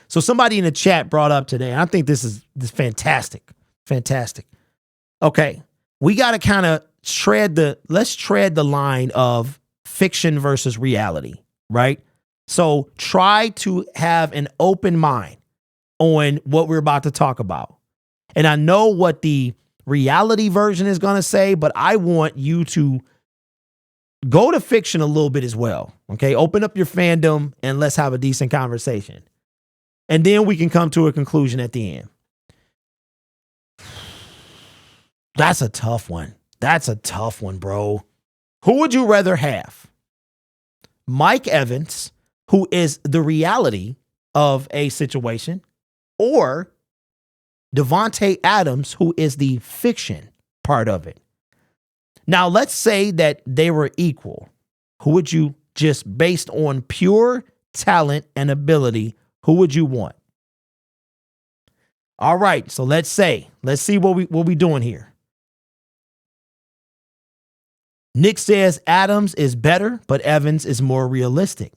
So somebody in the chat brought up today, and I think this is fantastic. Fantastic. Okay. We got to kind of let's tread the line of fiction versus reality, right? So try to have an open mind on what we're about to talk about. And I know what the reality version is going to say, but I want you to go to fiction a little bit as well. Okay. Open up your fandom and let's have a decent conversation. And then we can come to a conclusion at the end. That's a tough one. That's a tough one, bro. Who would you rather have? Mike Evans, who is the reality of a situation, or Davante Adams, who is the fiction part of it? Now, let's say that they were equal. Who would you, just based on pure talent and ability, who would you want? All right, so let's see what we doing here. Nick says Adams is better, but Evans is more realistic.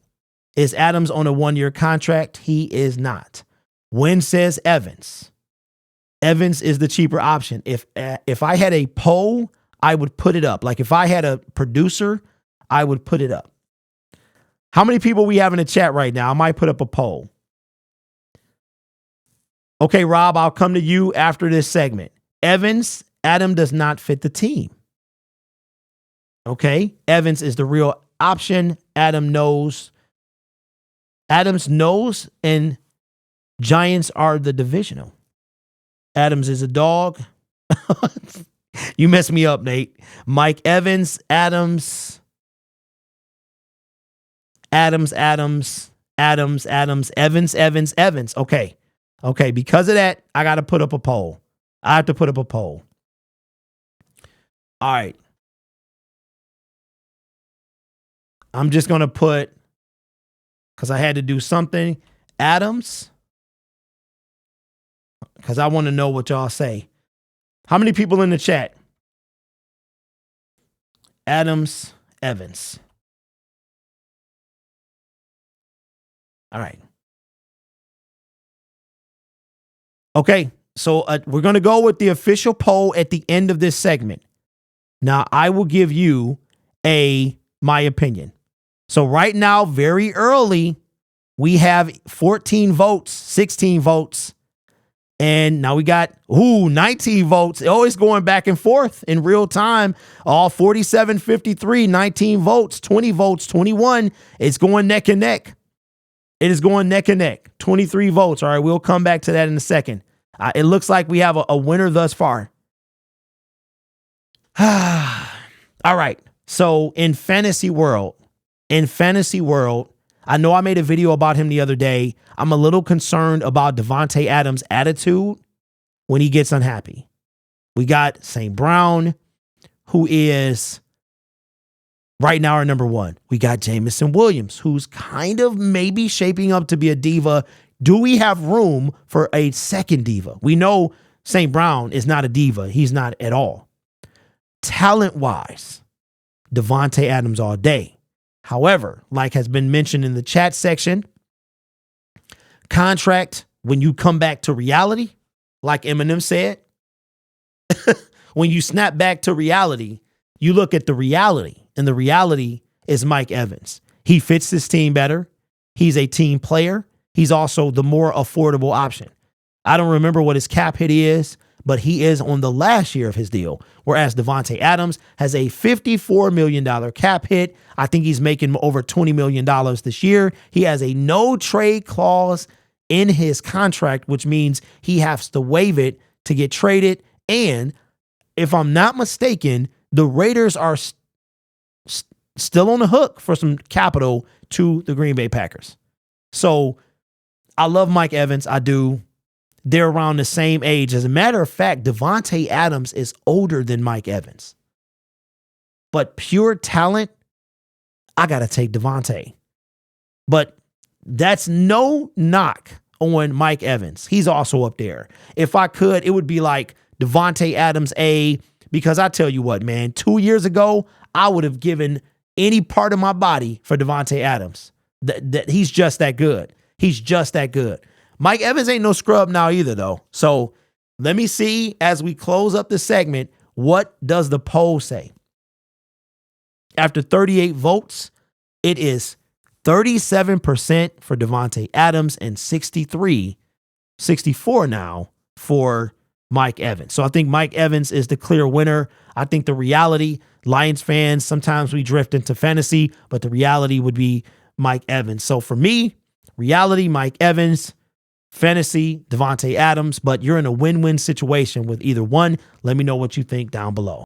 Is Adams on a 1-year contract? He is not. Wynn says Evans. Evans is the cheaper option. If I had a poll, I would put it up. Like if I had a producer, I would put it up. How many people we have in the chat right now? I might put up a poll. Okay, Rob, I'll come to you after this segment. Evans, Adam does not fit the team. Okay, Evans is the real option. Adams knows, and Giants are the divisional. Adams is a dog. You messed me up, Nate. Mike Evans, Adams. Evans. Okay, because of that, I got to put up a poll. I have to put up a poll. All right. I'm just going to put, because I had to do something, Adams, because I want to know what y'all say. How many people in the chat? Adams, Evans. All right. Okay, so we're going to go with the official poll at the end of this segment. Now, I will give you my opinion. So right now, very early, we have 14 votes, 16 votes. And now we got, 19 votes. Always going back and forth in real time. All 47, 53, 19 votes, 20 votes, 21. It's going neck and neck. It is going neck and neck. 23 votes. All right, we'll come back to that in a second. It looks like we have a winner thus far. All right. So in fantasy world, I know I made a video about him the other day. I'm a little concerned about Davante Adams' attitude when he gets unhappy. We got St. Brown, who is right now our number one. We got Jamison Williams, who's kind of maybe shaping up to be a diva. Do we have room for a second diva? We know St. Brown is not a diva. He's not at all. Talent-wise, Davante Adams all day. However, like has been mentioned in the chat section, contract, when you come back to reality, like Eminem said, when you snap back to reality, you look at the reality, and the reality is Mike Evans. He fits this team better. He's a team player. He's also the more affordable option. I don't remember what his cap hit is, but he is on the last year of his deal, whereas Davante Adams has a $54 million cap hit. I think he's making over $20 million this year. He has a no trade clause in his contract, which means he has to waive it to get traded. And if I'm not mistaken, the Raiders are still on the hook for some capital to the Green Bay Packers. So I love Mike Evans. I do. They're around the same age. As a matter of fact, Davante Adams is older than Mike Evans. But pure talent, I got to take Davante. But that's no knock on Mike Evans. He's also up there. If I could, it would be like Davante Adams A, because I tell you what, man, 2 years ago, I would have given any part of my body for Davante Adams. That he's just that good. He's just that good. Mike Evans ain't no scrub now either, though. So let me see as we close up the segment, what does the poll say? After 38 votes, it is 37% for Davante Adams and 64 now for Mike Evans. So I think Mike Evans is the clear winner. I think the reality, Lions fans, sometimes we drift into fantasy, but the reality would be Mike Evans. So for me, reality, Mike Evans, fantasy, Davante Adams, but you're in a win-win situation with either one. Let me know what you think down below.